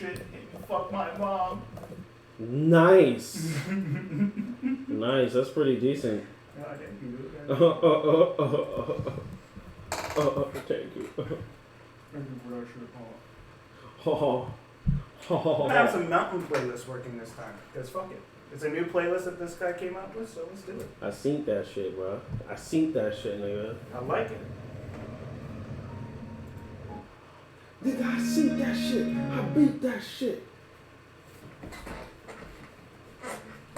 shit. Fuck my mom. Nice. Nice. That's pretty decent. God, thank you. Thank you. Thank you for that shit, Paul. Oh. I'm gonna have some mountain playlists working this time. Because fuck it. It's a new playlist that this guy came out with, so let's do it. I seen that shit, bro. I seen that shit, nigga. I like it. Nigga, I seen that shit. I beat that shit.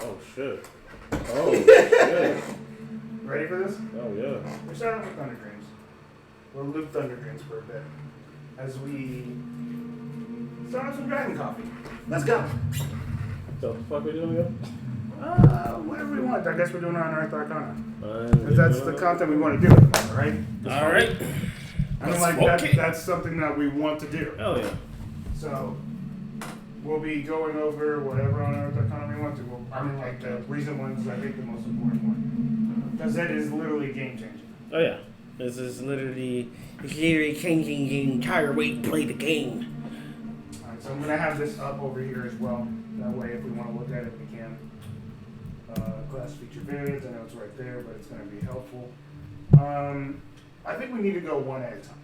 Oh, shit. Oh, shit. Ready for this? Oh, yeah. We're starting with Thunder Dreams. We'll loop Thunder Dreams for a bit. As we start with some Dragon Coffee. Let's go. So, what the fuck are we doing again? Whatever we want. I guess we're doing Unearthed Arcana. Because Because that's the content we want to do at the moment, right? All right. I mean, like, that's something that we want to do. Hell yeah. So, we'll be going over whatever Unearthed Arcana we want to. I mean, like, the recent ones, I think the most important one. Because that is literally game-changing. Oh, yeah. This is literally changing the entire way you play the game. Alright, so I'm going to have this up over here as well. That way, if we want to look at it, we can. Class feature variants, I know it's right there, but it's going to be helpful. I think we need to go one at a time.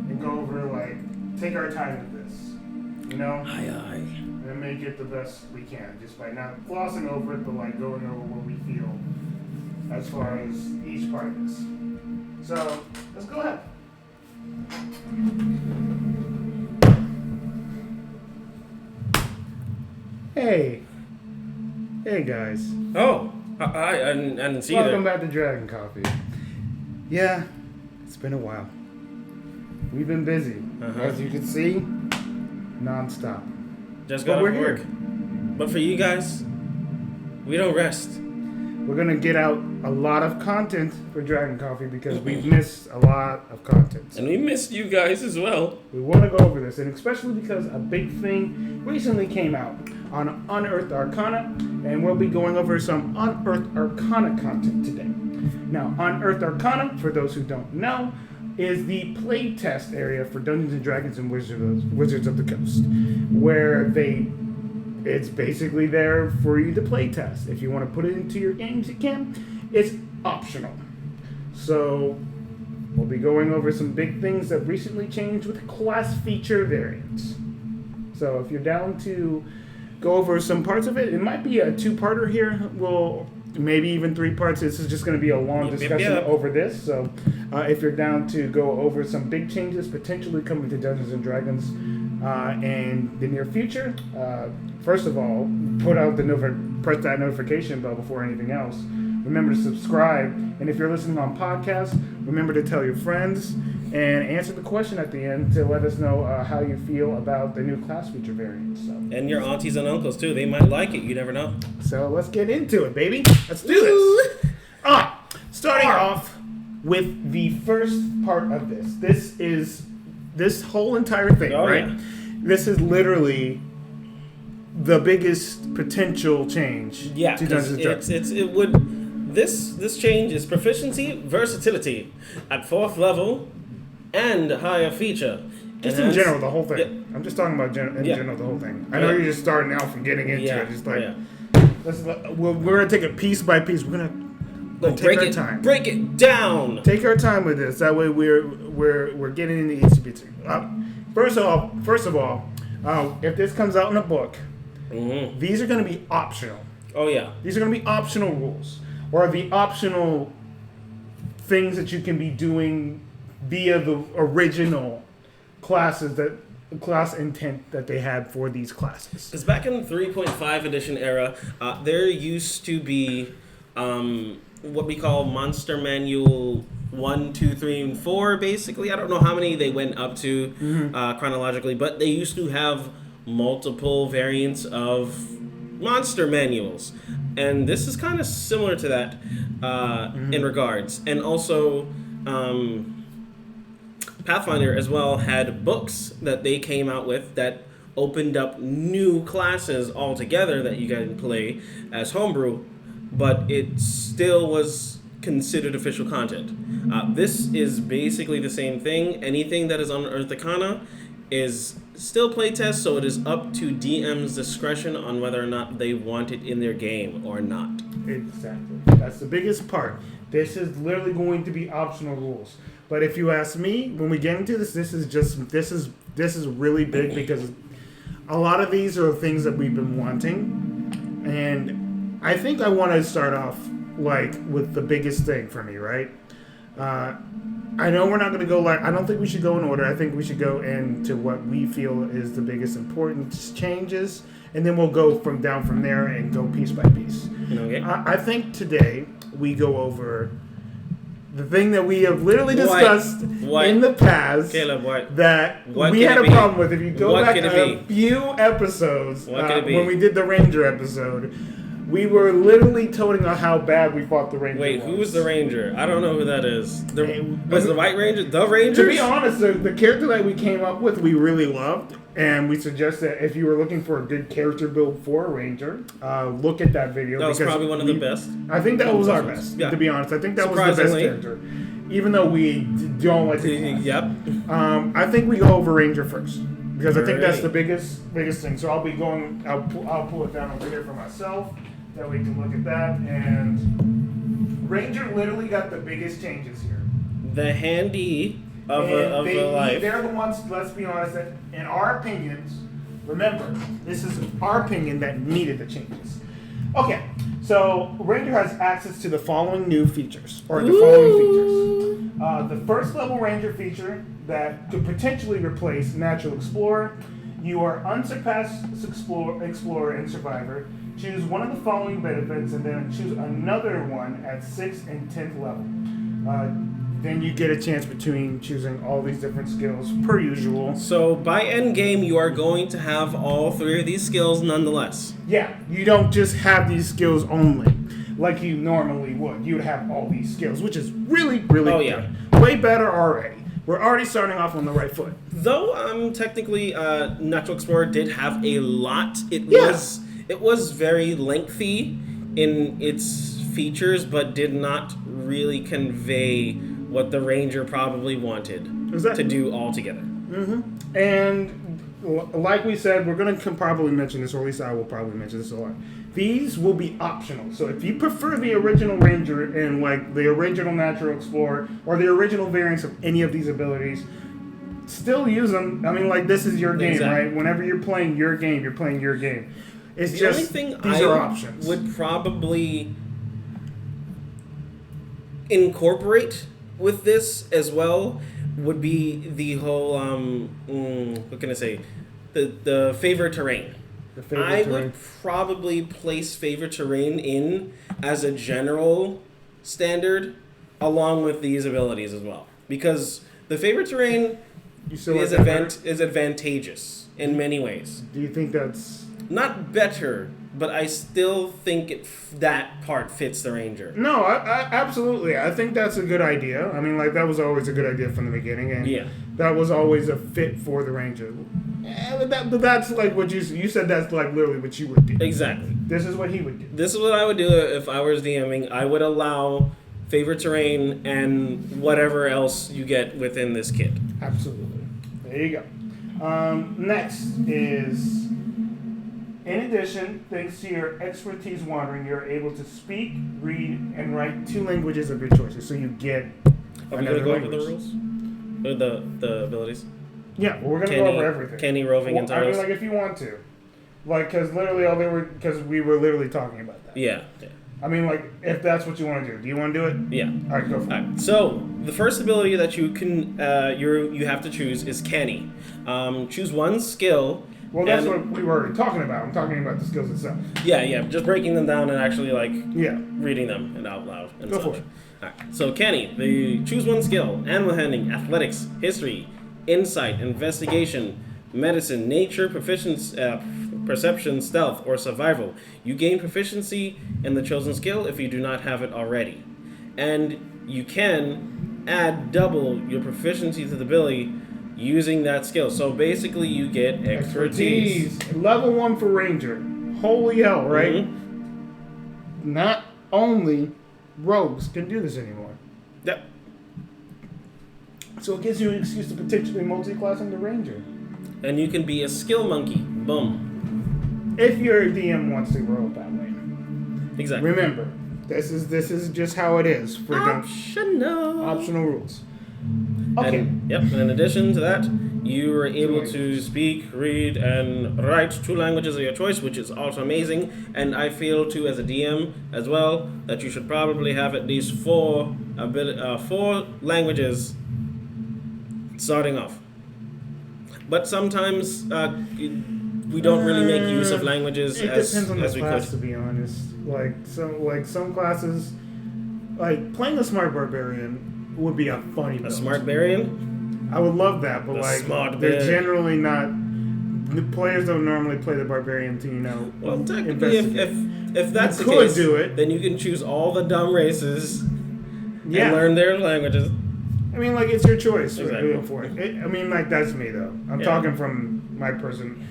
And go over, like, take our time with this. You know? Aye. And make it the best we can. Just by not glossing over it, but, like, going over what we feel as far as each part of this. So, let's go ahead. Hey guys. Oh, I didn't see that. Welcome back to Dragon Coffee. Yeah, it's been a while. We've been busy, as you can see, non-stop. Just got But we're off work. here. But for you guys, we don't rest. We're gonna get out a lot of content for Dragon Coffee because we've missed a lot of content. And we missed you guys as well. We want to go over this, and especially because a big thing recently came out on Unearthed Arcana, and we'll be going over some Unearthed Arcana content today. Now, Unearthed Arcana, for those who don't know, is the playtest area for Dungeons & Dragons and Wizards of the Coast, where it's basically there for you to playtest. If you want to put it into your games, you can. It's optional. So, we'll be going over some big things that recently changed with class feature variants. So, if you're down to go over some parts of it might be a two-parter here. Well, maybe even 3 parts. This is just going to be a long discussion over this. So, if you're down to go over some big changes potentially coming to Dungeons & Dragons in the near future, first of all, press that notification bell before anything else. Remember to subscribe, and if you're listening on podcast, remember to tell your friends and answer the question at the end to let us know how you feel about the new class feature variants. So. And your aunties and uncles too. They might like it. You never know. So let's get into it, baby. Let's do this. Starting off with the first part of this. This is this whole entire thing, right? Yeah. This is literally the biggest potential change to Dungeons & Dragons. This change is proficiency, versatility at 4th level, and higher feature. Just in general, the whole thing. Yeah. I'm just talking about general, the whole thing. I know you're just starting out from getting into it. Just like, we're going to take it piece by piece. We're going to take our time. Break it down. Take our time with this. That way we're getting into each bit. First of all, if this comes out in a book, these are going to be optional. Oh, yeah. These are going to be optional rules. Or the optional things that you can be doing via the original class intent that they had for these classes. Because back in the 3.5 edition era, there used to be what we call Monster Manual 1, 2, 3, and 4, basically. I don't know how many they went up to chronologically, but they used to have multiple variants of monster manuals. And this is kind of similar to that in regards. And also, Pathfinder as well had books that they came out with that opened up new classes altogether that you can play as homebrew. But it still was considered official content. This is basically the same thing. Anything that is on Unearthed Arcana is still playtest, so it is up to DM's discretion on whether or not they want it in their game or not. Exactly. That's the biggest part. This is literally going to be optional rules. But if you ask me, when we get into this is really big because a lot of these are things that we've been wanting, and I think I want to start off like with the biggest thing for me, right? I know we're not going to go I don't think we should go in order. I think we should go into what we feel is the biggest important changes, and then we'll go from there and go piece by piece. Okay. I think today we go over the thing that we have literally discussed in the past, Caleb, that what we had a problem with. If you go back a few episodes, when we did the Ranger episode, we were literally toting on how bad we thought the Ranger was. Wait, who was the Ranger? I don't know who that is. Was the White Ranger the Ranger? To be honest, the character that we came up with, we really loved, and we suggest that if you were looking for a good character build for a Ranger, look at that video. That was probably one of the best. I think that was our best, to be honest. I think that was the best character. Even though we don't like the class. Yep. I think we go over Ranger first, because I think that's the biggest thing. So I'll be going, I'll pull it down over here for myself. That we can look at that, and Ranger literally got the biggest changes here. The handy of a life. They're the ones, let's be honest, that in our opinions, remember, this is our opinion that needed the changes. Okay, so Ranger has access to the following new features, or the following features. The first level Ranger feature that could potentially replace Natural Explorer. You are Unsurpassed Explorer and Survivor. Choose one of the following benefits and then choose another one at 6th and 10th level. Then you get a chance between choosing all these different skills per usual. So by end game, you are going to have all three of these skills nonetheless. Yeah, you don't just have these skills only like you normally would. You would have all these skills, which is really, really good. Yeah. Way better already. We're already starting off on the right foot. Though technically Natural Explorer did have a lot. It was very lengthy in its features, but did not really convey what the Ranger probably wanted to do altogether. Mm-hmm. And like we said, we're going to probably mention this, or at least I will probably mention this a lot. These will be optional. So if you prefer the original Ranger and like the original Natural Explorer or the original variants of any of these abilities, still use them. I mean, like, this is your game, right? Whenever you're playing your game, you're playing your game. It's the just only thing these I are options. Would probably incorporate with this as well would be the whole what can I say, the favorite terrain. I would probably place favorite terrain in as a general standard along with these abilities as well, because the favorite terrain is advantageous in many ways. Do you think that's not better, but I still think that part fits the Ranger. No, I absolutely. I think that's a good idea. I mean, like, that was always a good idea from the beginning, and that was always a fit for the Ranger. But that's like what you said. That's like literally what you would do. Exactly. This is what he would do. This is what I would do if I was DMing. I would allow favorite terrain and whatever else you get within this kit. Absolutely. There you go. Next is, in addition, thanks to your expertise wandering, you're able to speak, read, and write 2 languages of your choice. So you get Are we going to go over the rules? Or the abilities? Yeah, well, we're going to go over everything. Kenny, Roving, and Taurus? I mean, like, if you want to. Like, because we were literally talking about that. Yeah. I mean, like, if that's what you want to do. Do you want to do it? Yeah. All right, go for it. So, the first ability that you can you have to choose is Kenny. Choose one skill. Well, that's what we were already talking about. I'm talking about the skills itself. Yeah, just breaking them down and actually, like, reading them and out loud and go such. for it. All right. So, Kenny, choose one skill: animal handling, athletics, history, insight, investigation, medicine, nature, perception, stealth, or survival. You gain proficiency in the chosen skill if you do not have it already. And you can add double your proficiency to the ability using that skill. So basically you get expertise. Level 1 for Ranger. Holy hell, right? Mm-hmm. Not only rogues can do this anymore. Yep. So it gives you an excuse to potentially multi-class into Ranger. And you can be a skill monkey. Boom. If your DM wants to roll it that way. Exactly. Remember, this is just how it is for optional rules. Okay. And, yep. And in addition to that, you are able to speak, read, and write 2 languages of your choice, which is also amazing. And I feel too, as a DM as well, that you should probably have at least 4 languages starting off. But sometimes we don't really make use of languages as depends on the we class, could. to be honest. Some classes, like playing a smart barbarian would be a funny build. A smart barbarian? I would love that, but they're generally not. The players don't normally play the barbarian to Well, technically, if that's the case, then you can choose all the dumb races and learn their languages. I mean, it's your choice. Exactly. For it. That's me, though. I'm talking from my person.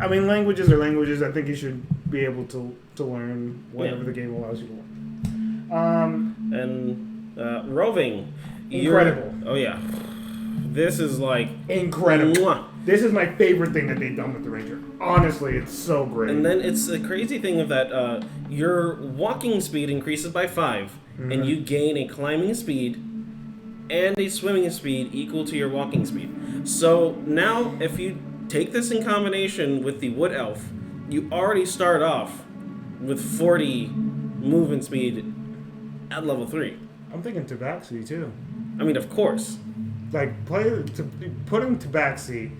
I mean, languages are languages. I think you should be able to learn whatever the game allows you to learn. And Roving. Incredible. Oh, yeah. This is incredible. Mwah. This is my favorite thing that they've done with the Ranger. Honestly, it's so great. And then it's the crazy thing of that your walking speed increases by 5, and you gain a climbing speed and a swimming speed equal to your walking speed. So now, if you take this in combination with the Wood Elf, you already start off with 40 movement speed at level 3. I'm thinking Tabaxi, too. I mean, of course. Put him Tabaxi,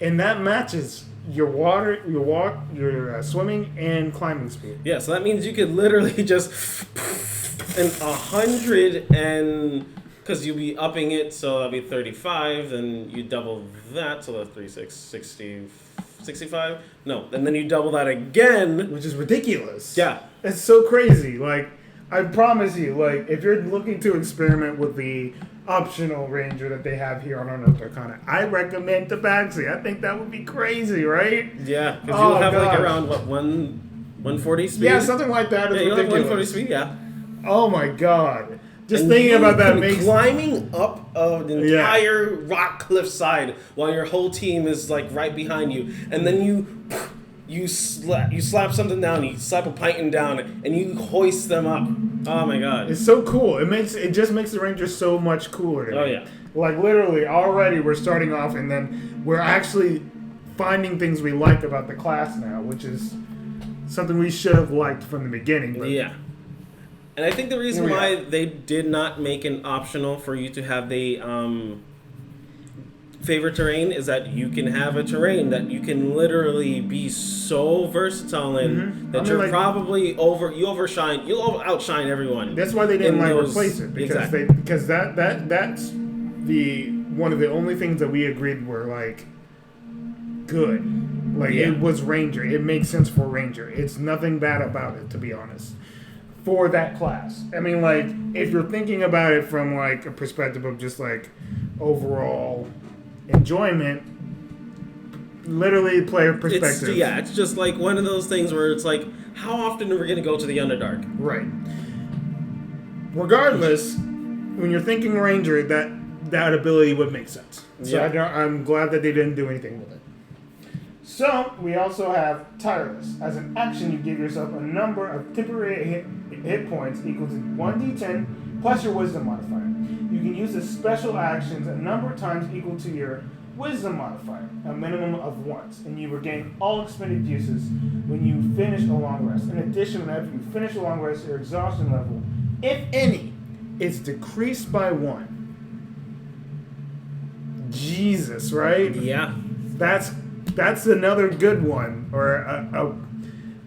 and that matches your walk, your swimming, and climbing speed. Yeah, so that means you could literally just... and 100 and... Because you'll be upping it, so that'll be 35, and you double that, so that's 65? No, and then you double that again. Which is ridiculous. Yeah. It's so crazy. I promise you, if you're looking to experiment with the optional Ranger that they have here on Unearthed Arcana, I recommend Tabaxi. I think that would be crazy, right? Yeah, because you'll have around, 140 speed? Yeah, something like that. Yeah, you'll have 140 speed, yeah. Oh my god. Just thinking about that makes... Climbing up an entire rock cliff side while your whole team is right behind you, and then you slap something down, you slap a Python down, and you hoist them up. Oh my god. It's so cool. It just makes the Ranger so much cooler to me. Oh yeah. Literally, already we're starting off, and then we're actually finding things we like about the class now, which is something we should have liked from the beginning. But yeah. And I think the reason why they did not make an optional for you to have the favorite terrain is that you can have a terrain that you can literally be so versatile in that you'll outshine everyone. That's why they didn't replace it, because that's the one of the only things that we agreed were good. It was Ranger. It makes sense for Ranger. It's nothing bad about it, to be honest. For that class. I mean, if you're thinking about it from, a perspective of just, overall enjoyment, literally player perspective. It's just, one of those things where it's how often are we going to go to the Underdark? Right. Regardless, when you're thinking Ranger, that ability would make sense. So I'm glad that they didn't do anything with it. So, we also have Tireless. As an action, you give yourself a number of temporary hit points equal to 1d10 plus your Wisdom modifier. You can use the special actions a number of times equal to your Wisdom modifier, a minimum of once, and you regain all expended uses when you finish a long rest. In addition, whenever you finish a long rest, your exhaustion level, if any, is decreased by 1. Jesus, right? Yeah. That's another good one, or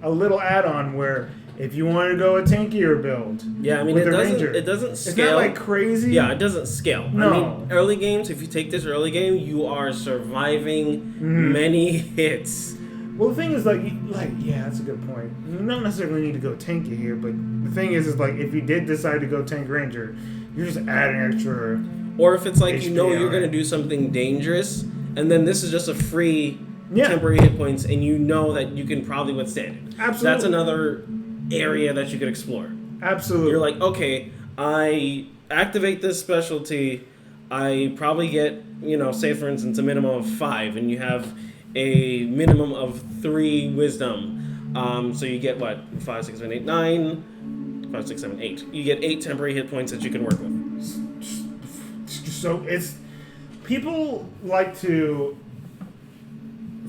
a little add-on where if you want to go a tankier build, it doesn't scale. It's not crazy. Yeah, it doesn't scale. No. I mean, early games. If you take this early game, you are surviving many hits. Well, the thing is, that's a good point. You don't necessarily need to go tanky here, but the thing is if you did decide to go tank ranger, you're just adding extra. Or if it's you're going to do something dangerous, and then this is just a free temporary hit points, and you know that you can probably withstand it. Absolutely. That's another area that you could explore. Absolutely. You're like, okay, I activate this specialty, I probably get, say for instance, a minimum of 5, and you have a minimum of 3 wisdom. So you get what? 5, 6, 7, 8, 9, 5, 6, 7, 8. You get 8 temporary hit points that you can work with. So it's people like to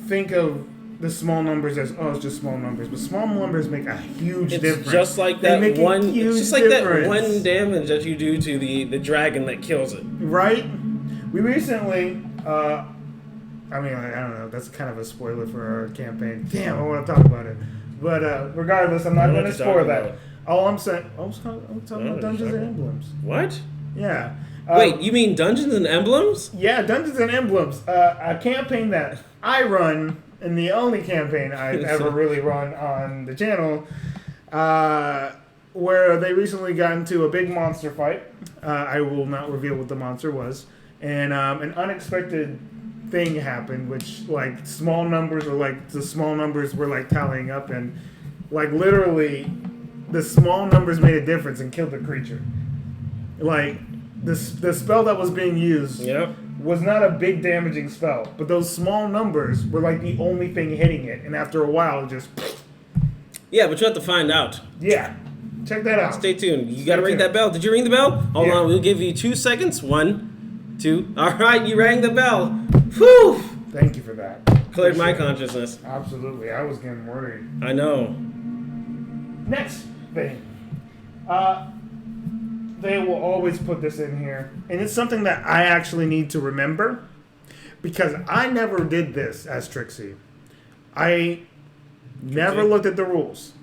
think of the small numbers as it's just small numbers, but small numbers make a huge difference. Just like that one. It's just like that one damage that you do to the dragon that kills it. Right. We recently. I don't know. That's kind of a spoiler for our campaign. Damn, I want to talk about it. But regardless, I'm not going to spoil that. All I'm saying, I'm talking about Dungeons and Emblems. What? Yeah. Wait, you mean Dungeons and Emblems? Yeah, Dungeons and Emblems. A campaign that I run, and the only campaign I've ever really run on the channel, where they recently got into a big monster fight. I will not reveal what the monster was. And an unexpected thing happened, which like small numbers were like tallying up, and like literally the small numbers made a difference and killed the creature. Like the spell that was being used was not a big damaging spell, but those small numbers were like the only thing hitting it, and after a while it just yeah, but you have to find out. Yeah, check that out. Stay tuned. You gotta ring that bell. Did you ring the bell? Hold on, we'll give you 2 seconds. 1, 2. All right, you rang the bell. Whew! Thank you for that. Cleared my consciousness. Absolutely. I was getting worried. I know. Next thing. They will always put this in here. And it's something that I actually need to remember. Because I never did this as Trixie. I never looked at the rules.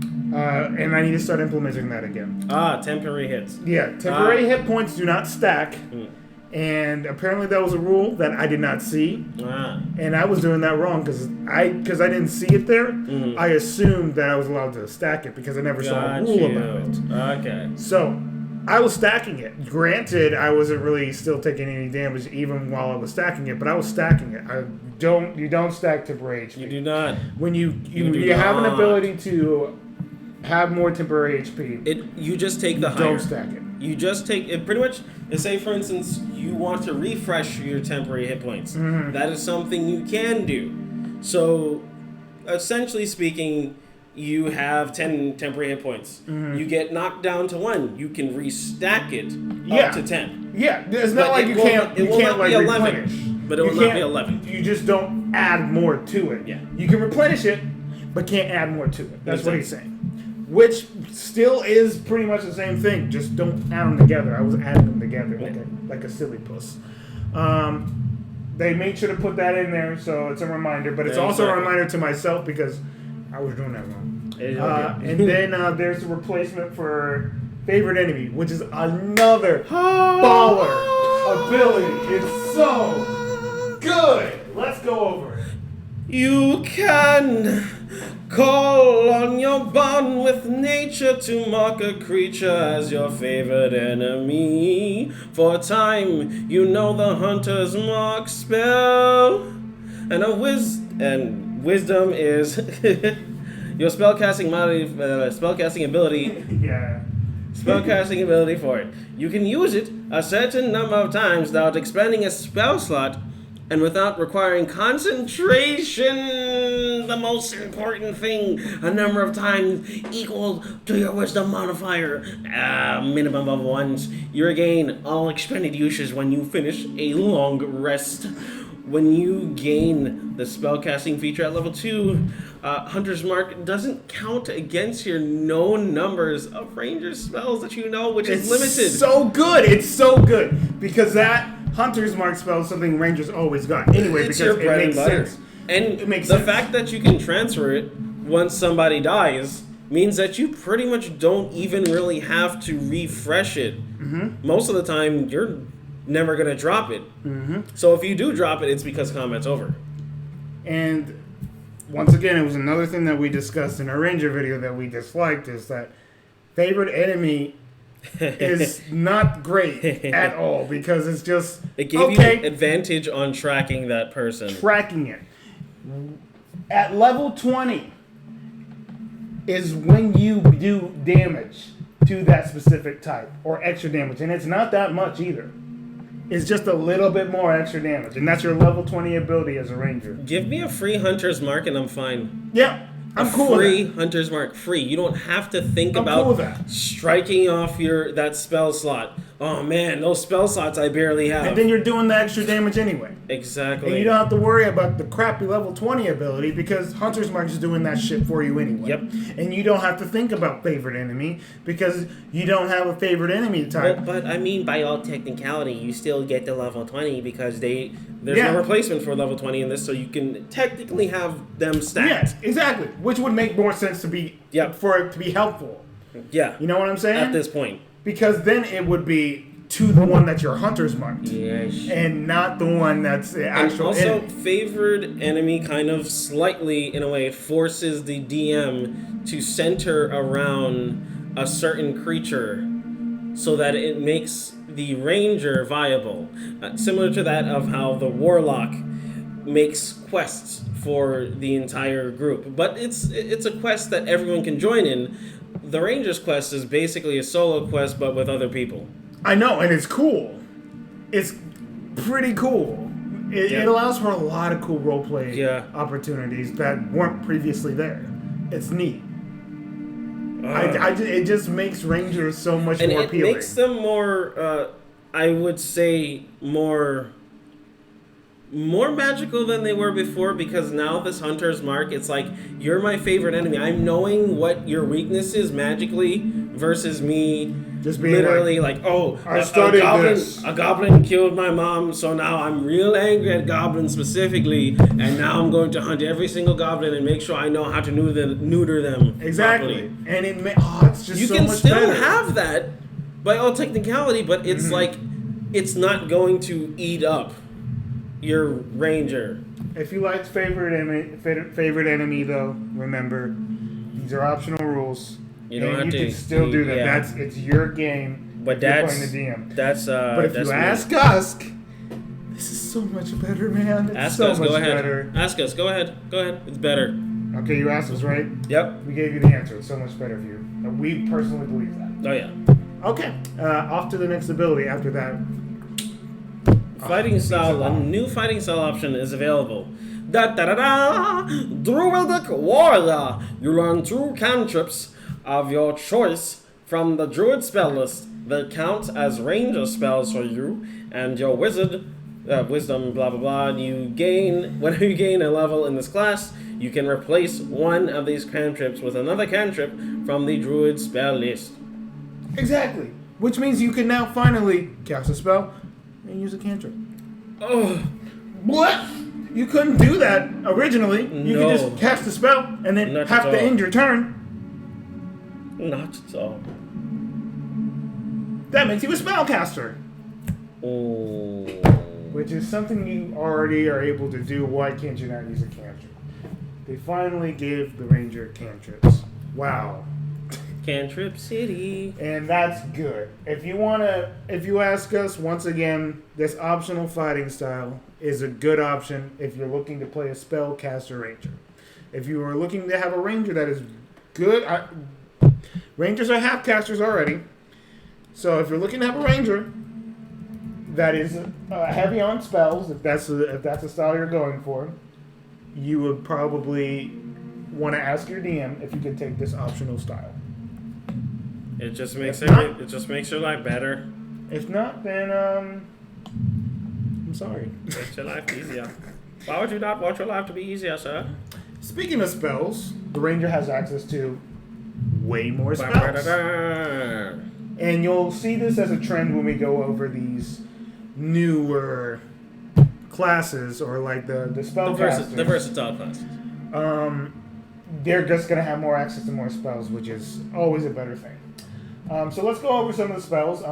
And I need to start implementing that again. Temporary hits. Yeah, temporary hit points do not stack. And apparently that was a rule that I did not see. And I was doing that wrong because I didn't see it there. I assumed that I was allowed to stack it because I never saw a rule about it. Okay. So I was stacking it. Granted, I wasn't really still taking any damage even while I was stacking it, but I was stacking it. You don't stack temporary HP. You do not. When you have an ability to have more temporary HP, you just take the higher. Don't stack it. You just take it pretty much. Say, for instance, you want to refresh your temporary hit points. That is something you can do. So, essentially speaking, you have 10 temporary hit points. You get knocked down to 1. You can restack it up to 10. Yeah, it's not like you can't like replenish. But it will not be 11. You just don't add more to it. Yeah. You can replenish it, but can't add more to it. That's what he's saying. Which still is pretty much the same thing. Just don't add them together. I was adding them together like a silly puss. They made sure to put that in there, so it's a reminder. But it's also a reminder to myself because I was doing that wrong. And then there's the replacement for favorite enemy, which is another baller ability. It's so good. Let's go over it. You can call on your bond with nature to mark a creature as your favorite enemy. For a time, you know the hunter's mark spell, and wisdom is your spellcasting ability. Yeah. Spellcasting ability for it. You can use it a certain number of times without expending a spell slot and without requiring concentration. The most important thing, a number of times equal to your wisdom modifier. Minimum of 1. You regain all expended uses when you finish a long rest. When you gain the spellcasting feature at level 2, Hunter's Mark doesn't count against your known numbers of ranger spells that you know, which is limited. It's so good. It's so good because that Hunter's Mark spell is something rangers always got. Anyway, it's because your bread it makes and butter. sense. And it makes the sense. fact that you can transfer it once somebody dies means that you pretty much don't even really have to refresh it. Most of the time, you're never going to drop it. So if you do drop it, it's because combat's over. And once again, it was another thing that we discussed in our Ranger video that we disliked is that favorite enemy is not great at all because it's just it gave you an advantage on tracking that person. Tracking it. At level 20, is when you do damage to that specific type or extra damage, and it's not that much either. It's just a little bit more extra damage, and that's your level 20 ability as a ranger. Give me a free Hunter's Mark and I'm fine. Yeah, I'm cool with Free that. Hunter's Mark, free. You don't have to think I'm about cool with that. striking off that spell slot. Oh man, those spell slots I barely have. And then you're doing the extra damage anyway. Exactly. And you don't have to worry about the crappy level 20 ability because Hunter's Mark is doing that shit for you anyway. Yep. And you don't have to think about favorite enemy because you don't have a favorite enemy type. But I mean, by all technicality, you still get the level 20 because there's Yeah. no replacement for level 20 in this, so you can technically have them stacked. Yes, exactly. Which would make more sense to be for it to be helpful. Yeah. You know what I'm saying? At this point. Because then it would be to the one that's your Hunter's Mark. Yes. And not the one that's the And actual also, enemy. favored enemy kind of slightly, in a way, forces the DM to center around a certain creature so that it makes the ranger viable. Similar to that of how the warlock makes quests for the entire group. But it's a quest that everyone can join in. The ranger's quest is basically a solo quest, but with other people. I know, and it's cool. It's pretty cool. It allows for a lot of cool roleplay opportunities that weren't previously there. It's neat. It just makes Rangers so much more appealing. It makes them more, I would say, more magical than they were before, because now this Hunter's Mark, it's like, you're my favorite enemy. I'm knowing what your weakness is magically versus me just being literally like I studied this. A goblin killed my mom, so now I'm real angry at goblins specifically, and now I'm going to hunt every single goblin and make sure I know how to neuter them exactly. properly. And it's just you so can much still better. have that by all technicality, but it's like, it's not going to eat up your ranger. If you liked favorite enemy though, remember these are optional rules. You don't have to. You can still do that. Yeah. It's your game. But you're that's playing the DM. But if you ask Gusk, this is so much better, man. It's so much better. Ask us. Go ahead. It's better. Okay, you asked us, right? Yep. We gave you the answer. It's so much better for you. We personally believe that. Oh yeah. Okay. Off to the next ability after that. Fighting style. A new fighting style option is available. Druidic Warrior. You learn 2 cantrips of your choice from the Druid spell list. They count as ranger spells for you, and your wizard, wisdom, blah blah blah. Whenever you gain a level in this class, you can replace one of these cantrips with another cantrip from the Druid spell list. Exactly. Which means you can now finally cast a spell and use a cantrip. Oh, what? You couldn't do that originally. You could just cast a spell and then have to end your turn. Not at all. That makes you a spellcaster. Oh. Which is something you already are able to do. Why can't you not use a cantrip? They finally gave the ranger cantrips. Wow. Cantrip City. And that's good. If you ask us, once again, this optional fighting style is a good option if you're looking to play a Spellcaster Ranger. If you are looking to have a ranger that is good, rangers are half casters already. So if you're looking to have a ranger that is heavy on spells, if that's the style you're going for, you would probably want to ask your DM if you could take this optional style. It just makes your life better. If not, then I'm sorry. Makes your life easier. Why would you not want your life to be easier, sir? Speaking of spells, the ranger has access to way more spells. And you'll see this as a trend when we go over these newer classes, or like the spellcasters. The versatile classes. They're just going to have more access to more spells, which is always a better thing. So let's go over some of the spells.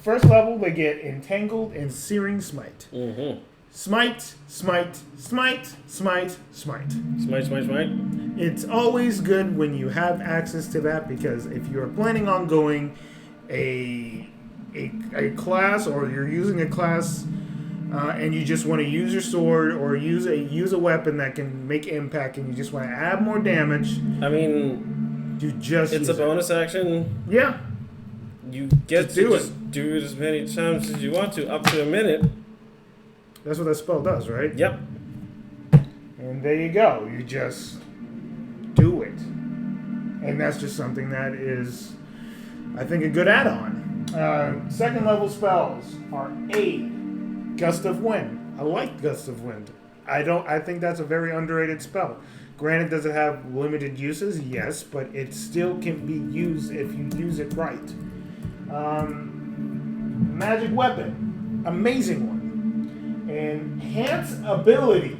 First level, they get Entangled and Searing Smite. Mm-hmm. Smite, smite, smite, smite, smite. Smite, smite, smite. It's always good when you have access to that, because if you're planning on going a class, or you're using a class and you just want to use your sword or use a weapon that can make impact, and you just want to add more damage. I mean, It's a bonus action. Yeah. You get to just do it as many times as you want to, up to a minute. That's what that spell does, right? Yep. And there you go. You just do it. And that's just something that is, I think, a good add-on. Second level spells are Aid, Gust of Wind. I like Gust of Wind. I think that's a very underrated spell. Granted, does it have limited uses? Yes, but it still can be used if you use it right. Magic Weapon, amazing one. Enhance Ability.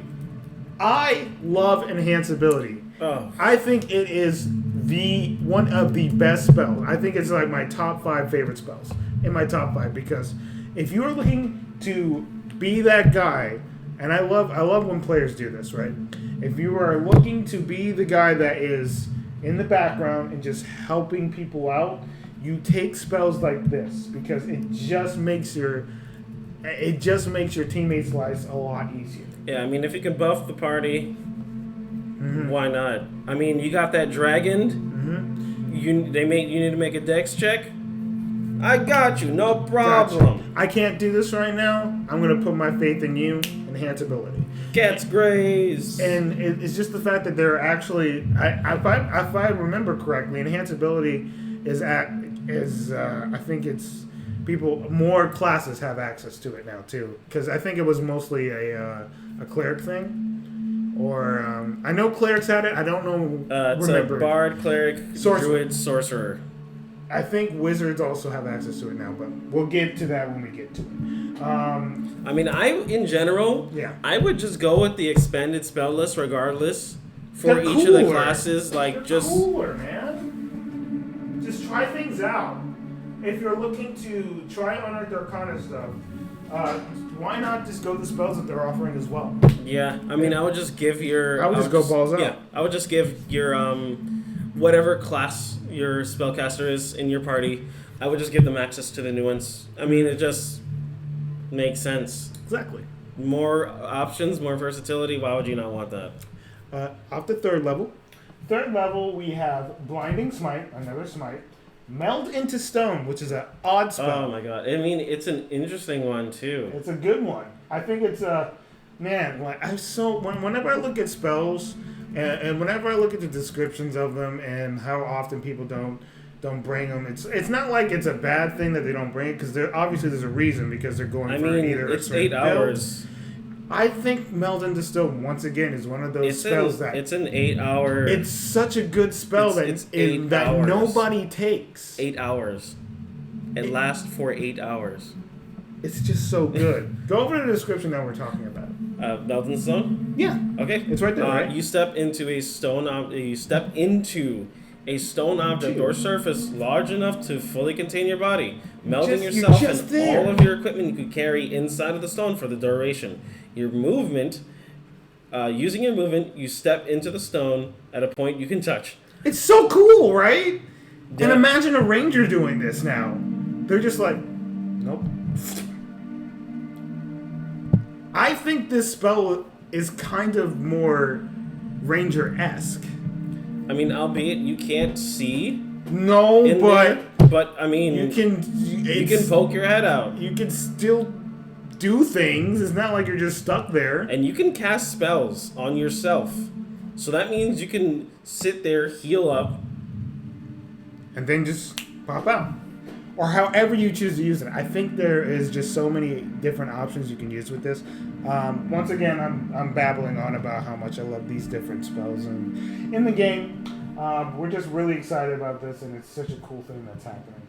I love Enhance Ability. Oh. I think it is one of the best spells. I think it's like my top 5 favorite spells in my top 5, because if you are looking to be that guy, and I love when players do this, right? If you are looking to be the guy that is in the background and just helping people out, you take spells like this, because it just makes your teammates' lives a lot easier. Yeah, I mean, if you can buff the party, why not? I mean, you got that dragon. You need to make a dex check. I got you, no problem. Gotcha. I can't do this right now. I'm gonna put my faith in you. Enhance Ability. Cat's Graze. And it's just the fact that they're actually, if I remember correctly, Enhance Ability is I think it's more classes have access to it now too, because I think it was mostly a cleric thing. Or I know clerics had it. I don't know. It's a bard, cleric, druid, sorcerer. I think wizards also have access to it now, but we'll get to that when we get to it. I mean, in general, I would just go with the expanded spell list regardless for each of the classes. Like, They're cooler, man. Just try things out. If you're looking to try Unearthed Arcana stuff, why not just go the spells that they're offering as well? Yeah, I mean, I would just give I would just go balls out. Yeah, I would just give your whatever class your spellcaster is in your party, I would just give them access to the new ones. I mean, it just makes sense. Exactly. More options, more versatility. Why would you not want that? Off the third level. Third level, we have Blinding Smite, another Smite. Meld into Stone, which is an odd spell. Oh my god. I mean, it's an interesting one, too. It's a good one. I think it's whenever I look at spells, and whenever I look at the descriptions of them and how often people don't bring them, it's not like it's a bad thing that they don't bring it, because obviously there's a reason, because they're going for either it's 8 hours. Build. I think Meld into Stone, once again, is one of those spells that... It's an 8 hour... It's such a good spell that nobody takes. 8 hours. It lasts for 8 hours. It's just so good. Go over the description that we're talking about. Meld into Stone? Yeah. Okay. It's right there, right? You step into a stone object or surface large enough to fully contain your body, melding yourself and all of your equipment you could carry inside of the stone for the duration. Your movement, using your movement, you step into the stone at a point you can touch. It's so cool, right? Yeah. And imagine a ranger doing this now. They're just like, nope. I think this spell is kind of more ranger-esque. I mean, albeit you can't see. No, but I mean, you can poke your head out. You can still do things. It's not like you're just stuck there. And you can cast spells on yourself. So that means you can sit there, heal up, and then just pop out. Or however you choose to use it. I think there is just so many different options you can use with this. Once again, I'm babbling on about how much I love these different spells in the game. We're just really excited about this, and it's such a cool thing that's happening.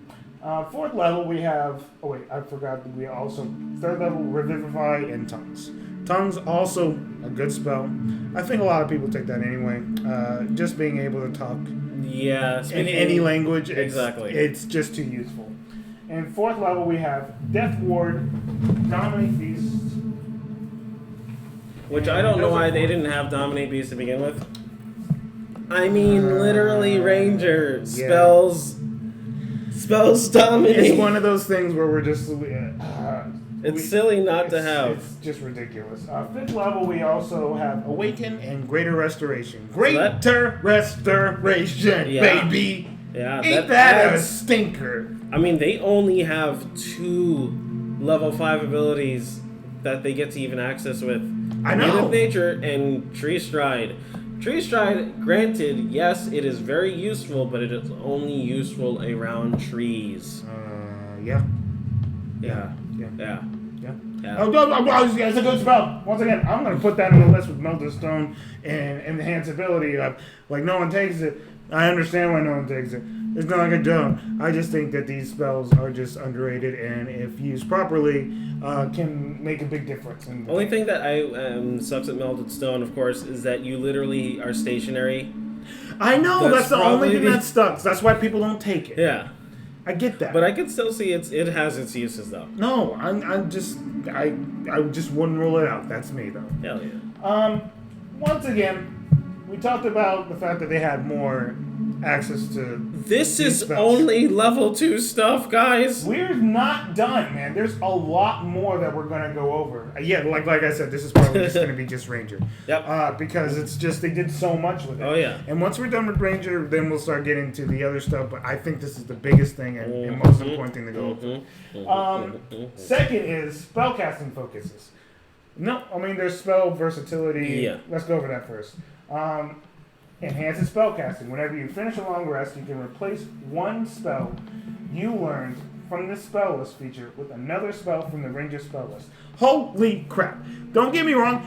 Fourth level, we have... Oh, wait, I forgot that we also... Third level, Revivify and Tongues. Tongues, also a good spell. I think a lot of people take that anyway. Just being able to talk in any language. Exactly. It's just too useful. And fourth level, we have Death Ward, Dominate Beast. Which I don't know why they didn't have Dominate Beast to begin with. I mean, literally, Ranger spells dominate. It's one of those things where we're just... It's silly not to have. It's just ridiculous. 5th level, we also have Awaken and Greater Restoration. Greater Restoration, baby. Yeah, Ain't that a stinker? I mean, they only have 2 level 5 abilities that they get to even access with. I know. Native Nature and Tree Stride. Tree Stride, granted, yes, it is very useful, but it is only useful around trees. Yeah. Oh, it's a good spell. Once again, I'm going to put that in the list with Melted Stone and enhanceability of, like, no one takes it. I understand why no one takes it. It's not like I don't. I just think that these spells are just underrated, and if used properly, can make a big difference. The only thing that sucks at Melted Stone, of course, is that you literally are stationary. I know, that's the only thing that sucks. That's why people don't take it. Yeah. I get that. But I can still see it has its uses, though. No, I just wouldn't rule it out. That's me, though. Hell yeah. Once again, we talked about the fact that they had more access to this is spells. Only level 2 stuff, guys. We're not done, man. There's a lot more that we're gonna go over. Yeah, like I said, this is probably just gonna be just Ranger. Yep. Because it's just they did so much with it. Oh yeah. And once we're done with Ranger, then we'll start getting to the other stuff. But I think this is the biggest thing and most important thing to go over. Second is spellcasting focuses. No, I mean there's spell versatility. Yeah. Let's go over that first. Enhances spellcasting. Whenever you finish a long rest, you can replace one spell you learned from the spell list feature with another spell from the Ranger spell list. Holy crap. Don't get me wrong.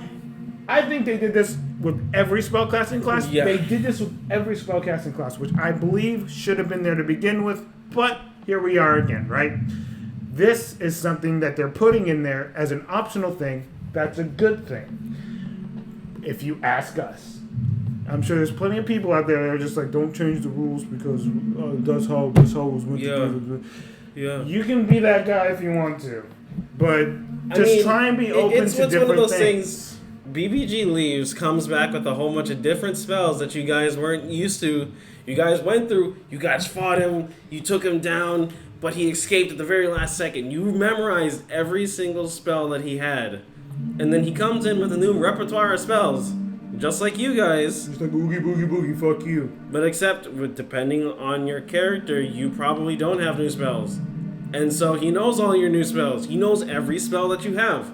I think they did this with every spellcasting class. Yeah. They did this with every spellcasting class, which I believe should have been there to begin with, but here we are again, right? This is something that they're putting in there as an optional thing. That's a good thing. If you ask us. I'm sure there's plenty of people out there that are just like, don't change the rules because that's how it was meant to do. Yeah. You can be that guy if you want to, but just try and be open to different things. It's one of those things. BBG leaves, comes back with a whole bunch of different spells that you guys weren't used to. You guys went through, you guys fought him, you took him down, but he escaped at the very last second. You memorized every single spell that he had. And then he comes in with a new repertoire of spells. Just like you guys. Just like boogie, boogie, boogie, fuck you. But except, depending on your character, you probably don't have new spells. And so he knows all your new spells. He knows every spell that you have.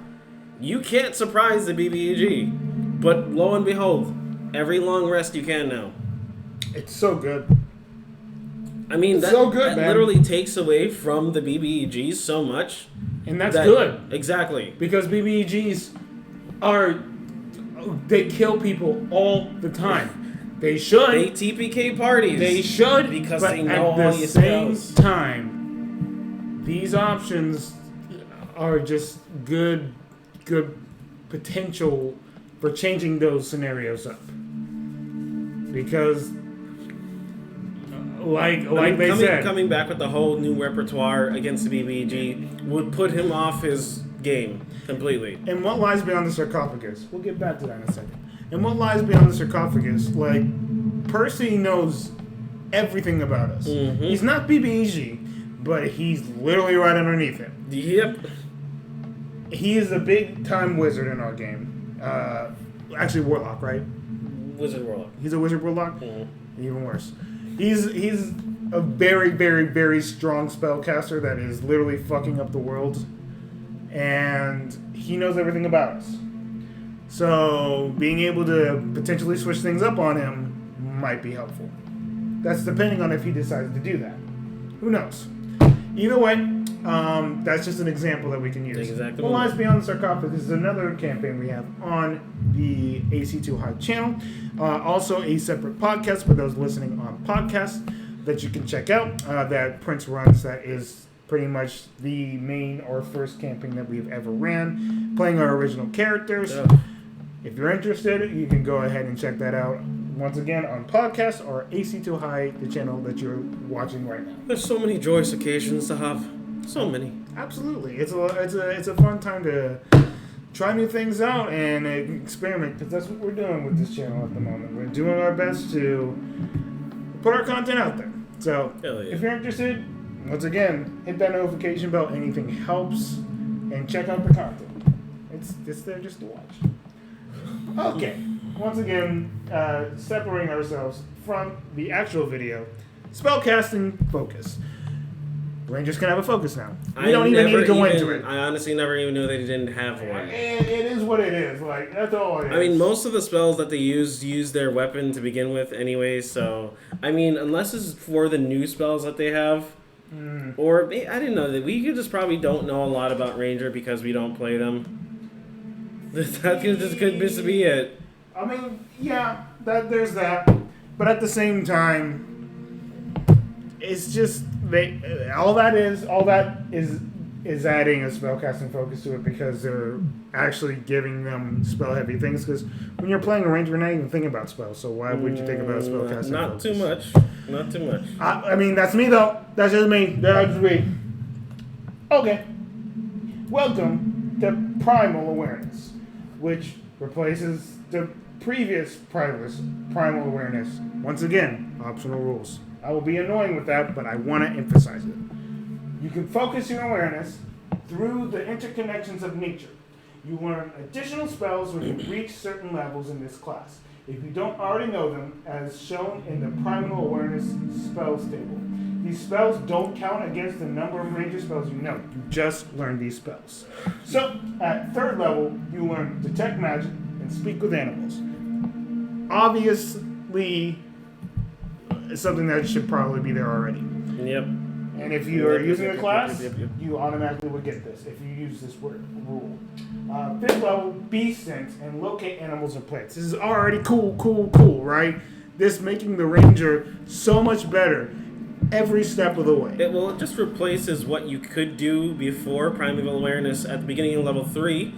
You can't surprise the BBEG. But lo and behold, every long rest you can now. It's so good. I mean, that literally takes away from the BBEGs so much. And that's good. Exactly. Because BBEGs they kill people all the time. They should. They TPK parties. They should. Because but they know all your spells. At the same time, these options are just good potential for changing those scenarios up. Because, they said, coming back with the whole new repertoire against the BBG would put him off his game completely. And what lies beyond the sarcophagus? We'll get back to that in a second. And what lies beyond the sarcophagus? Like, Percy knows everything about us. Mm-hmm. He's not BBG, but he's literally right underneath him. Yep. He is a big time wizard in our game. Actually, warlock, right? Wizard warlock. He's a wizard warlock. Mm-hmm. Even worse. He's a very, very, very strong spellcaster that is literally fucking up the world. And he knows everything about us. So being able to potentially switch things up on him might be helpful. That's depending on if he decides to do that. Who knows? Either way, that's just an example that we can use. Exactly. What Lies Beyond the Sarcophagus is another campaign we have on the AC2 High channel. Also a separate podcast for those listening on podcasts that you can check out that Prince runs that is pretty much the main or first campaign that we've ever ran, playing our original characters. Yeah. If you're interested, you can go ahead and check that out once again on podcast or AC2 High, the channel that you're watching right now. There's so many joyous occasions to have. So many. Absolutely. It's a fun time to try new things out and experiment, because that's what we're doing with this channel at the moment. We're doing our best to put our content out there. So if you're interested, once again, hit that notification bell. Anything helps. and check out the content. It's there just to watch. Okay, once again, separating ourselves from the actual video, spellcasting focus. Rangers can have a focus now. We don't even need to go into it. I honestly never even knew they didn't have one. It is what it is. Like, that's all it is. I mean, most of the spells that they use their weapon to begin with anyway, so... I mean, unless it's for the new spells that they have, or... I didn't know that we just probably don't know a lot about Ranger because we don't play them. That could just be it. I mean, yeah, there's that. But at the same time, it's just... all that is adding a spellcasting focus to it because they're actually giving them spell heavy things. Because when you're playing a ranger, you're not even thinking about spells. So why would you think about spellcasting? Not too much. Not too much. I mean, that's me though. That's just me. That's me. Okay. Welcome to Primal Awareness, which replaces the previous Primal Awareness. Once again, optional rules. I will be annoying with that, but I want to emphasize it. You can focus your awareness through the interconnections of nature. You learn additional spells when you reach certain levels in this class. If you don't already know them, as shown in the Primal Awareness spells table. These spells don't count against the number of ranger spells you know. You just learn these spells. So, at 3rd level, you learn Detect Magic and Speak with Animals. Obviously... it's something that should probably be there already. Yep. And if you are using the class, you automatically would get this if you use this rule. 5th level, Beast Sense and Locate Animals and Plants. This is already cool, right? This making the Ranger so much better every step of the way. It just replaces what you could do before Primeval Awareness at the beginning of level 3.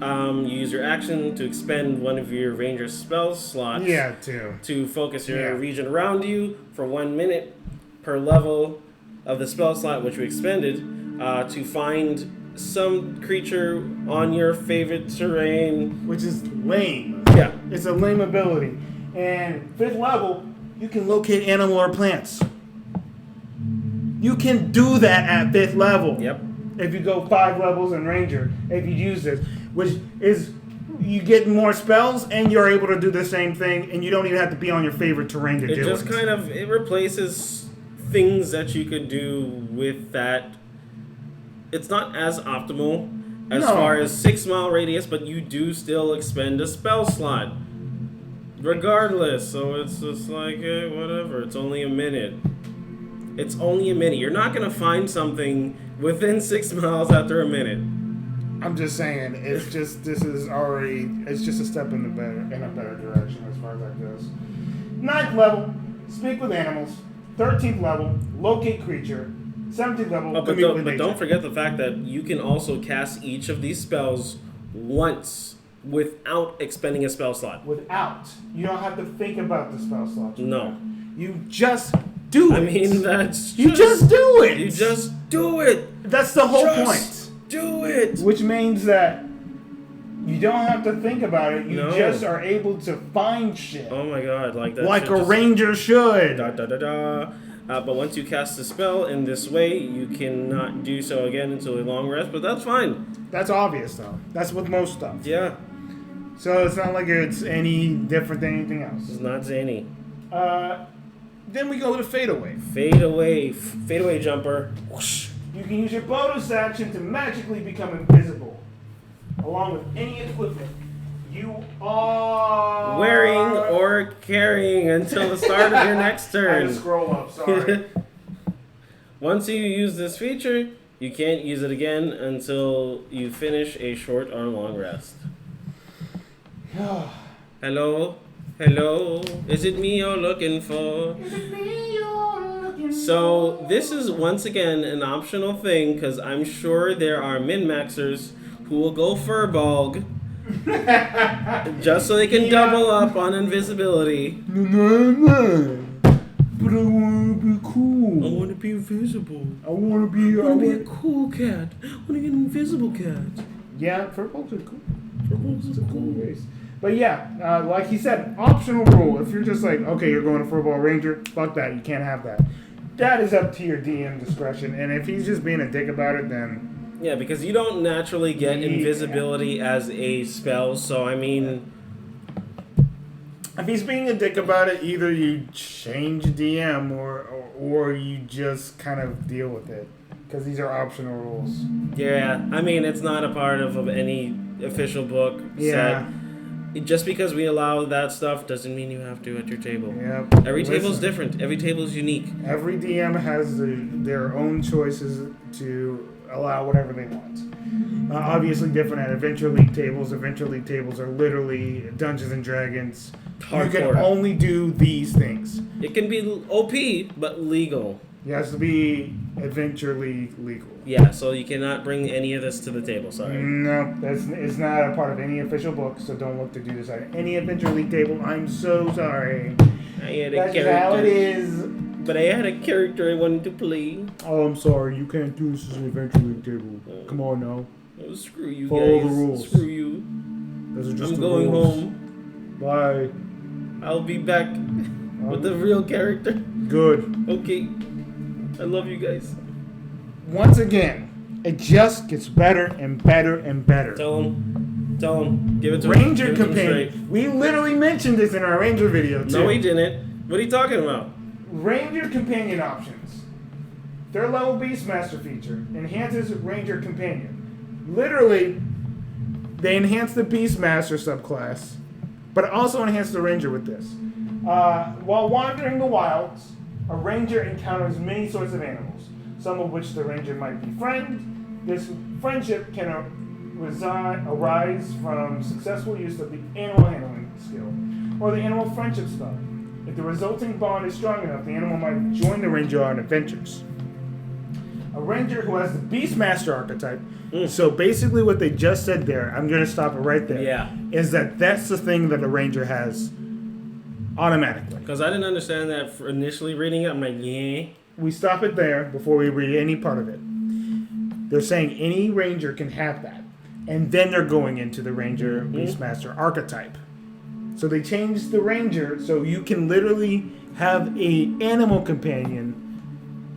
You use your action to expend one of your ranger spell slots. Yeah, to focus your region around you for 1 minute per level of the spell slot which we expended to find some creature on your favorite terrain. Which is lame. Yeah. It's a lame ability. And 5th level, you can locate animal or plants. You can do that at 5th level. Yep. If you go 5 levels in Ranger, if you use this, which is you get more spells and you're able to do the same thing, and you don't even have to be on your favorite terrain to do it. It just kind of replaces things that you could do with that. It's not as optimal as far as 6 mile radius, but you do still expend a spell slot regardless. So it's just like whatever. It's only a minute. It's only a minute. You're not gonna find something within 6 miles after a minute. I'm just saying, it's just a step in a better direction as far as that goes. 9th level, Speak with Animals. 13th level, Locate Creature. 17th level, but don't forget the fact that you can also cast each of these spells once without expending a spell slot. Without. You don't have to think about the spell slot. No. You just do it. I mean, you just do it. You just do it. That's the whole point. Do it. Which means that you don't have to think about it. You just are able to find shit. Oh my god, like that. Like a ranger should. But once you cast the spell in this way, you cannot do so again until a long rest, but that's fine. That's obvious, though. That's with most stuff. Yeah. So it's not like it's any different than anything else. It's not zany. Then we go to Fade Away. Fade away jumper. Whoosh. You can use your bonus action to magically become invisible, along with any equipment you are wearing or carrying until the start of your next turn. I had to scroll up, sorry. Once you use this feature, you can't use it again until you finish a short or long rest. Hello? Is it me you're looking for? So this is once again an optional thing because I'm sure there are min-maxers who will go Furbolg just so they can double up on invisibility. But I want to be cool. I want to be invisible. I want to be a cool cat. I want to get an invisible cat. Yeah, Furbolgs are cool. Furbolgs are a cool race. But yeah, like he said, optional rule. If you're just like, okay, you're going to Furball Ranger, fuck that. You can't have that. That is up to your DM discretion. And if he's just being a dick about it, then Yeah, because you don't naturally get invisibility as a spell, so I mean... If he's being a dick about it, either you change DM or you just kind of deal with it. Because these are optional rules. Yeah, I mean, it's not a part of any official book. Yeah. Just because we allow that stuff doesn't mean you have to at your table. Yep. Every table's different. Every table's unique. Every DM has their own choices to allow whatever they want. Obviously different at Adventure League tables. Adventure League tables are literally Dungeons and Dragons. Hardcore. You can only do these things. It can be OP, but legal. It has to be Adventure League legal. Yeah, so you cannot bring any of this to the table, sorry. No, it's not a part of any official book, so don't look to do this at any Adventure League table. I'm so sorry. That's how it is. But I had a character I wanted to play. Oh, I'm sorry. You can't do this as an Adventure League table. Come on now. Oh, screw you Follow guys. the rules. Screw you. Those are just I'm the going rules. home. Bye. I'll be back with the real character. Good. Okay. I love you guys. Once again, it just gets better and better and better. Tell him. Give it to Ranger him. Companion. We literally mentioned this in our Ranger video, too. No, we didn't. What are you talking about? Ranger Companion options. Third level Beastmaster feature enhances Ranger Companion. Literally, they enhance the Beastmaster subclass, but also enhance the Ranger with this. While wandering the wilds, a Ranger encounters many sorts of animals, some of which the Ranger might befriend. This friendship can arise from successful use of the animal handling skill or the animal friendship spell. If the resulting bond is strong enough, the animal might join the Ranger on adventures. A Ranger who has the Beastmaster archetype. So basically what they just said there, I'm going to stop it right there. Yeah. Is that's the thing that a Ranger has automatically. Because I didn't understand that for initially reading it. I'm like, yeah. We stop it there before we read any part of it. They're saying any Ranger can have that. And then they're going into the Ranger Beastmaster archetype. So they changed the Ranger so you can literally have a animal companion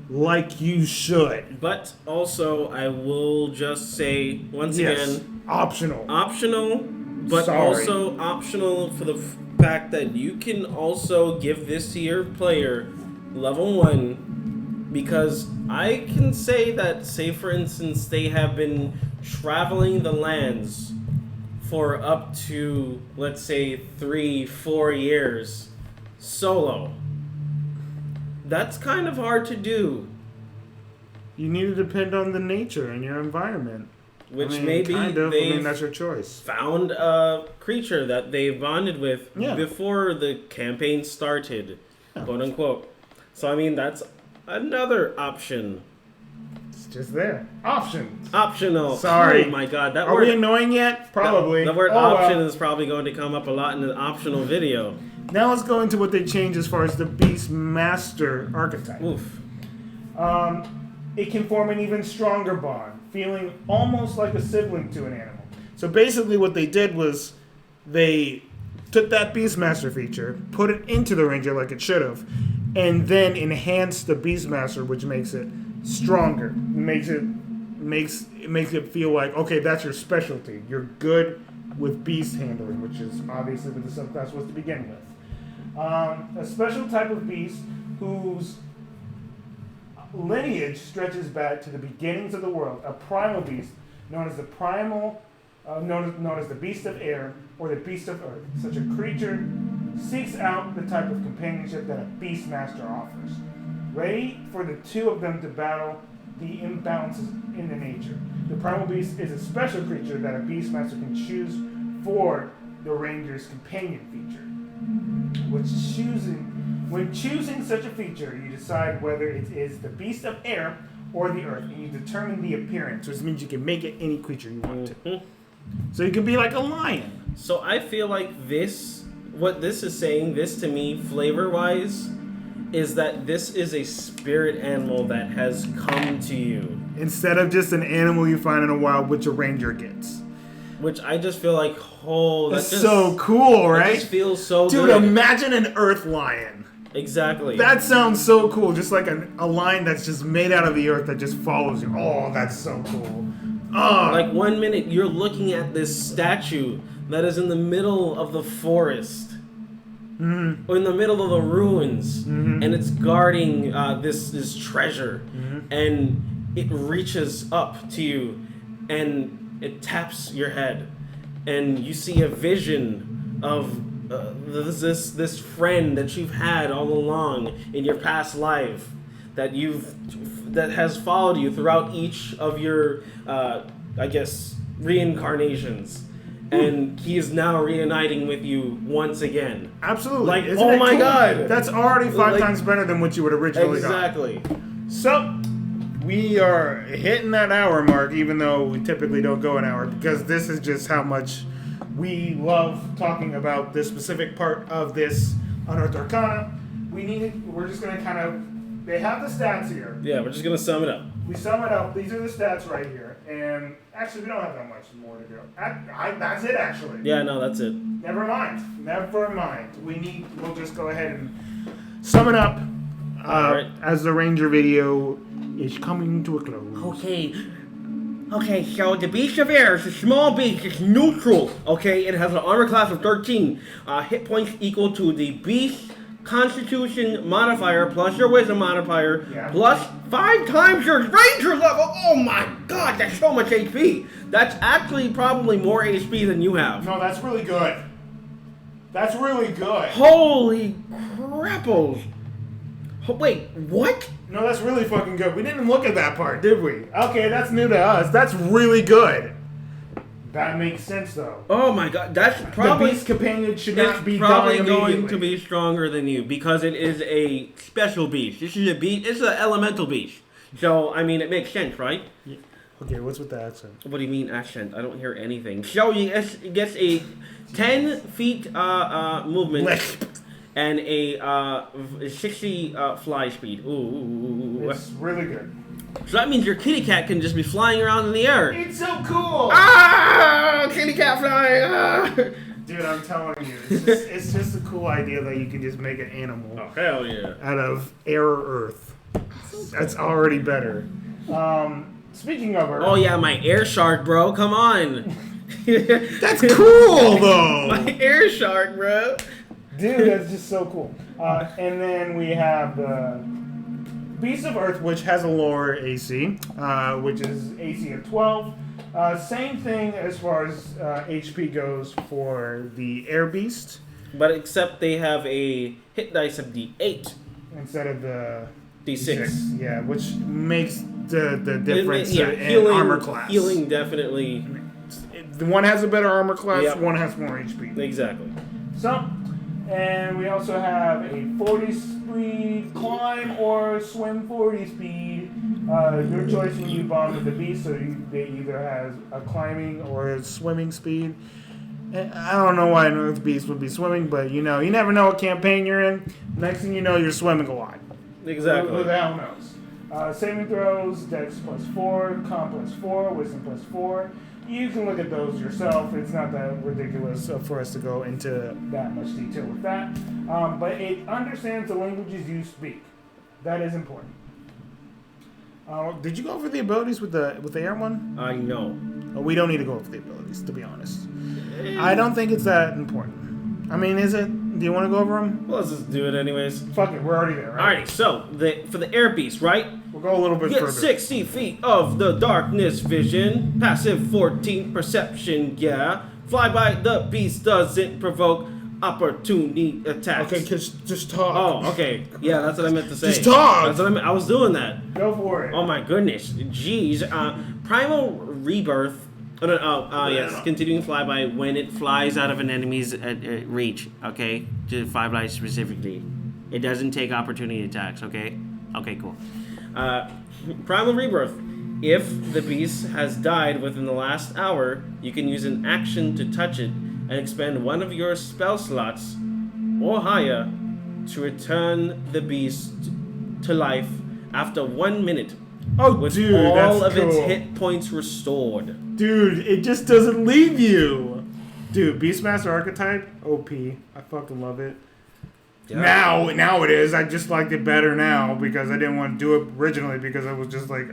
like you should. But also, I will just say, once again... Optional. Optional, but also optional for the fact that you can also give this to your player level 1, because I can say that, say for instance, they have been traveling the lands for up to, let's say, 3-4 years solo. That's kind of hard to do. You need to depend on the nature and your environment. Which maybe that's your choice. Found a creature that they bonded with before the campaign started, quote unquote. So I mean, that's another option. It's just there. Options. Optional. Sorry. Oh my god, that Are word. we annoying yet? Probably. The word option is probably going to come up a lot in the optional video. Now let's go into what they changed as far as the Beastmaster archetype. Oof. It can form an even stronger bond, feeling almost like a sibling to an animal. So basically what they did was they took that Beastmaster feature, put it into the Ranger like it should have, and then enhanced the Beastmaster, which makes it stronger. Makes it feel like, okay, that's your specialty. You're good with beast handling, which is obviously what the subclass was to begin with. A special type of beast whose lineage stretches back to the beginnings of the world. A primal beast known as the known as the beast of air or the beast of earth. Such a creature seeks out the type of companionship that a Beastmaster offers, ready for the two of them to battle the imbalances in the nature. The primal beast is a special creature that a Beastmaster can choose for the Ranger's companion feature. When choosing such a feature, you decide whether it is the beast of air or the earth, and you determine the appearance, which means you can make it any creature you want to. So you can be like a lion. So I feel like what this is saying, this to me, flavor-wise, is that this is a spirit animal that has come to you. Instead of just an animal you find in a wild, which a Ranger gets. Which I just feel like, that's so cool, right? It just feels so good. Dude, imagine an earth lion. Exactly. That sounds so cool. Just like a lion that's just made out of the earth that just follows you. Oh, that's so cool. Like 1 minute, you're looking at this statue that is in the middle of the forest. Mm-hmm. Or in the middle of the ruins, Mm-hmm. and it's guarding this treasure, Mm-hmm. and it reaches up to you, and it taps your head, and you see a vision of this friend that you've had all along in your past life, that has followed you throughout each of your I guess reincarnations. And he is now reuniting with you once again. Absolutely. Like, Isn't oh that my cool? God. That's already five Like, times better than what you would originally Exactly. got. So, we are hitting that hour mark, even though we typically don't go an hour, because this is just how much we love talking about this specific part of this Unearthed Arcana. We're just going to kind of, they have the stats here. Yeah, we're just going to sum it up. We sum it up. These are the stats right here. And actually, we don't have that much more to go. That's it, actually. Yeah, no, that's it. Never mind. Never mind. We'll just go ahead and sum it up Alright. as the Ranger video is coming to a close. Okay, so the Beast of Air is a small beast. It's neutral. Okay, it has an armor class of 13. Hit points equal to the Beast Constitution modifier plus your Wisdom modifier plus 5 times your Ranger level. Oh my God, that's so much HP. That's actually probably more HP than you have. No, that's really good. That's really good. Holy crapples. Wait, what? No, that's really fucking good. We didn't look at that part, did we? Okay, that's new to us. That's really good. That makes sense, though. Oh my God, that's probably... The Beast Companion should not be probably dying going immediately. to be stronger than you because it is a special beast. This is a beast. It's an elemental beast. So, I mean, it makes sense, right? Yeah. Okay, what's with the accent? What do you mean accent? I don't hear anything. So, it gets a 10 feet movement and a 60 fly speed. Ooh. It's really good. So that means your kitty cat can just be flying around in the air. It's so cool! Ah! Kitty cat flying! Ah! Dude, I'm telling you, it's just a cool idea that you can just make an animal Oh, hell yeah. out of air or earth. That's already better. Speaking of Earth... Oh yeah, my air shark, bro. Come on. That's cool, though! My air shark, bro. Dude, that's just so cool. And then we have the Beast of Earth, which has a lower AC, which is AC of 12. Same thing as far as HP goes for the Air Beast. But except they have a hit dice of D8 instead of the D6. Yeah, which makes the difference in healing, armor class. Healing definitely. The one has a better armor class, Yep. one has more HP. Exactly. So, and we also have a 40 speed climb or swim 40 speed. Your choice when you bond with the beast, so they either has a climbing or a swimming speed. And I don't know why an Earth Beast would be swimming, but you never know what campaign you're in. Next thing you know, you're swimming a lot. Exactly. Who the hell knows? Saving throws, Dex +4, Con +4, Wisdom +4. You can look at those yourself. It's not that ridiculous for us to go into that much detail with that. But it understands the languages you speak. That is important. Did you go over the abilities with the air one? I know. We don't need to go over the abilities, to be honest. I don't think it's that important. I mean, is it? Do you want to go over them? Well, let's just do it anyways. Fuck it, we're already there, right? Alrighty, so for the air beast, right? We'll go a little bit Get further. 60 feet of the darkness vision. Passive 14 perception, yeah. Flyby, the beast doesn't provoke opportunity attacks. Okay, just talk. Oh, okay. Yeah, that's what I meant to say. Just talk! That's what I meant. I was doing that. Go for it. Oh my goodness. Jeez. Primal Rebirth. Yes. Continuing flyby when it flies out of an enemy's reach. Okay? To flyby specifically. It doesn't take opportunity attacks, okay? Okay, cool. Primal Rebirth. If the beast has died within the last hour, you can use an action to touch it and expend one of your spell slots or higher to return the beast to life after 1 minute. Oh, with dude, all that's of its cool. hit points restored. Dude, it just doesn't leave you. Dude, Beastmaster archetype, OP. I fucking love it. Yeah. Now it is. I just liked it better now because I didn't want to do it originally because I was just like,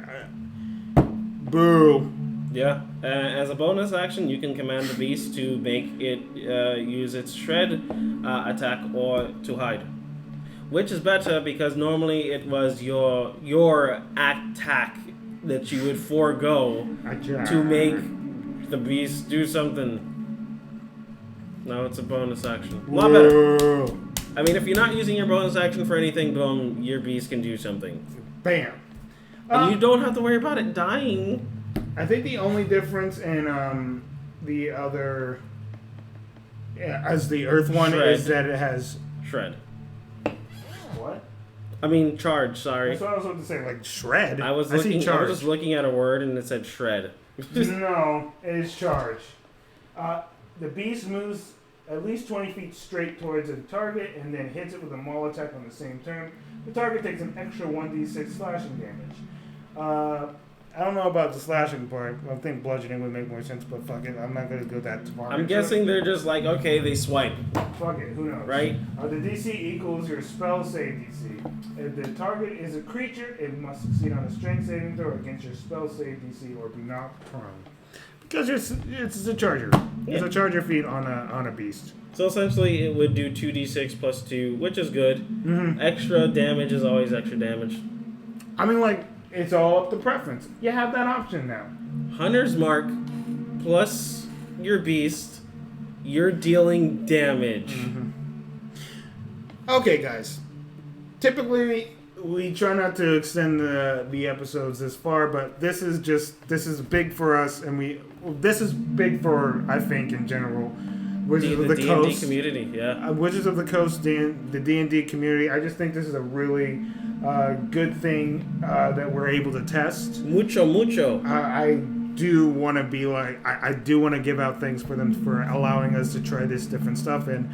boo. Yeah. As a bonus action, you can command the beast to make it use its shred attack or to hide. Which is better because normally it was your attack that you would forego to make the beast do something. Now it's a bonus action. A lot better. I mean, if you're not using your bonus action for anything, boom, your beast can do something. Bam. And you don't have to worry about it dying. I think the only difference in the other, as the Earth one, Shred. is that it has Shred. what? I mean, charge. Sorry. That's what I was about to say. Like shred. I was see charge. I was just looking at a word and it said shred. No, it is charge. The beast moves at least 20 feet straight towards a target and then hits it with a maul attack on the same turn. The target takes an extra 1d6 slashing damage. I don't know about the slashing part. I think bludgeoning would make more sense, but fuck it. I'm not going to go that far. I'm guessing they're just like, okay, they swipe. Fuck it, who knows? Right? The DC equals your spell save DC. If the target is a creature, it must succeed on a strength saving throw against your spell save DC or be knocked prone. Because it's a charger. Yeah. It's a charger feat on a beast. So essentially, it would do 2d6 plus 2, which is good. Mm-hmm. Extra damage is always extra damage. I mean, like, it's all up to preference. You have that option now. Hunter's Mark plus your beast, you're dealing damage. Mm-hmm. Okay, guys. Typically, we try not to extend the episodes this far, but this is big for us, and this is big for, I think, in general, Wizards of the D&D Coast community, yeah. Wizards of the Coast, the D&D community. I just think this is a really good thing that we're able to test. Mucho. I do want to be like, I do want to give out things for them for allowing us to try this different stuff and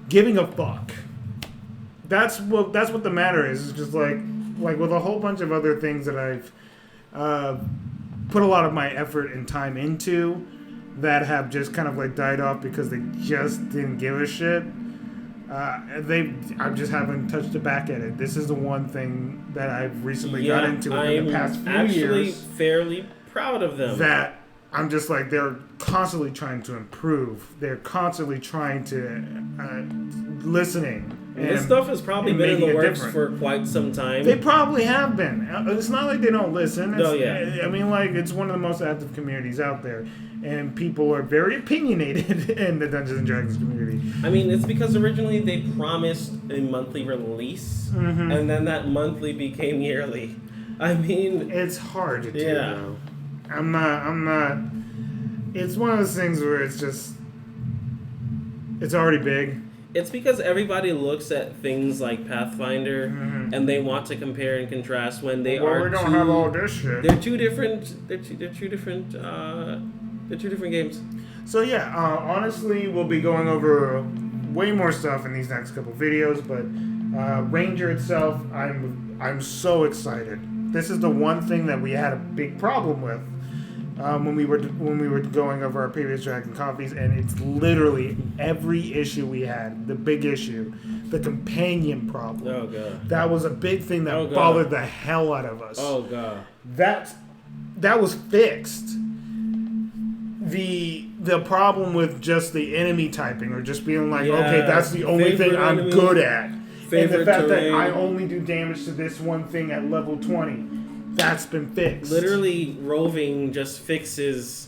giving a fuck. That's what the matter is. It's just like with a whole bunch of other things that I've put a lot of my effort and time into that have just kind of like died off because they just didn't give a shit. I just haven't touched it back at it. This is the one thing that I've recently got into in the past few years. I'm actually fairly proud of them. That I'm just like, they're constantly trying to improve. They're constantly trying to listening. And this stuff has probably been in the works for quite some time. They probably have been. It's not like they don't listen. Yeah. I mean, like, it's one of the most active communities out there. And people are very opinionated in the Dungeons & Dragons community. I mean, it's because originally they promised a monthly release, and then that monthly became yearly. I mean... It's hard to do, yeah. though. I'm not... It's one of those things where it's just... It's already big. It's because everybody looks at things like Pathfinder, and they want to compare and contrast when they are. We don't have all this shit. They're two different. They're two different games. So yeah, honestly, we'll be going over way more stuff in these next couple videos. But Ranger itself, I'm so excited. This is the one thing that we had a big problem with. When we were going over our previous Dragon Coffees, and it's literally every issue we had, the big issue, the companion problem. Oh god. That was a big thing that bothered the hell out of us. Oh god. That was fixed. The problem with just the enemy typing, or just being like, okay, that's the only thing I'm good at. And the fact that I only do damage to this one thing at level 20. That's been fixed. Literally, Roving just fixes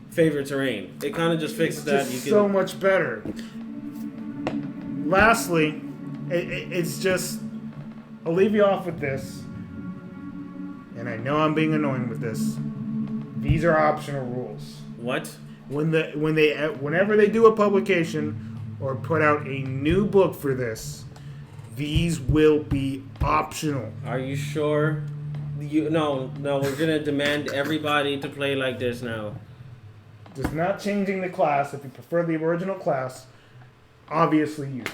favorite terrain. It kind of just fixes that. It's so much better. Lastly, it's just... I'll leave you off with this. And I know I'm being annoying with this. These are optional rules. What? Whenever they do a publication or put out a new book for this, these will be optional. Are you sure? No, we're gonna demand everybody to play like this now. Just not changing the class. If you prefer the original class, obviously use it.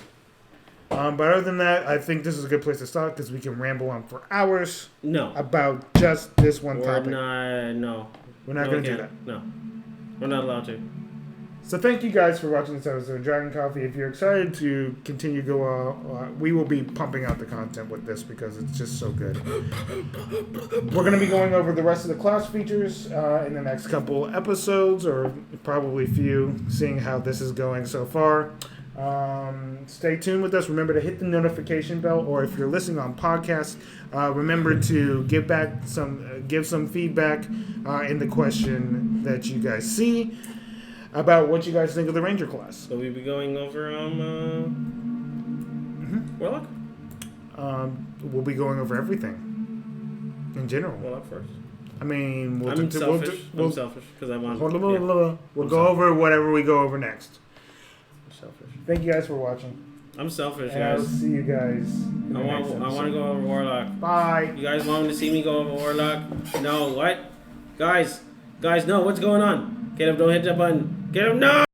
But other than that, I think this is a good place to start because we can ramble on for hours. No. About just this one topic. No. We're not going to do that. No. We're not allowed to. So thank you guys for watching this episode of Dragon Coffee. If you're excited to continue we will be pumping out the content with this because it's just so good. We're going to be going over the rest of the class features in the next couple episodes, or probably few, seeing how this is going so far. Stay tuned with us. Remember to hit the notification bell, or if you're listening on podcasts, remember to give some feedback in the question that you guys see about what you guys think of the Ranger class. So we'll be going over Warlock? We'll be going over everything in general. Warlock first. I mean, I'm selfish because I want... We'll go over whatever we go over next. I'm selfish. Thank you guys for watching. I'm selfish, And guys. I'll see you guys. I want to go over Warlock. Bye. You guys want to see me go over Warlock? No, what? Guys, no, what's going on? Get him, don't hit that button. Get him, no!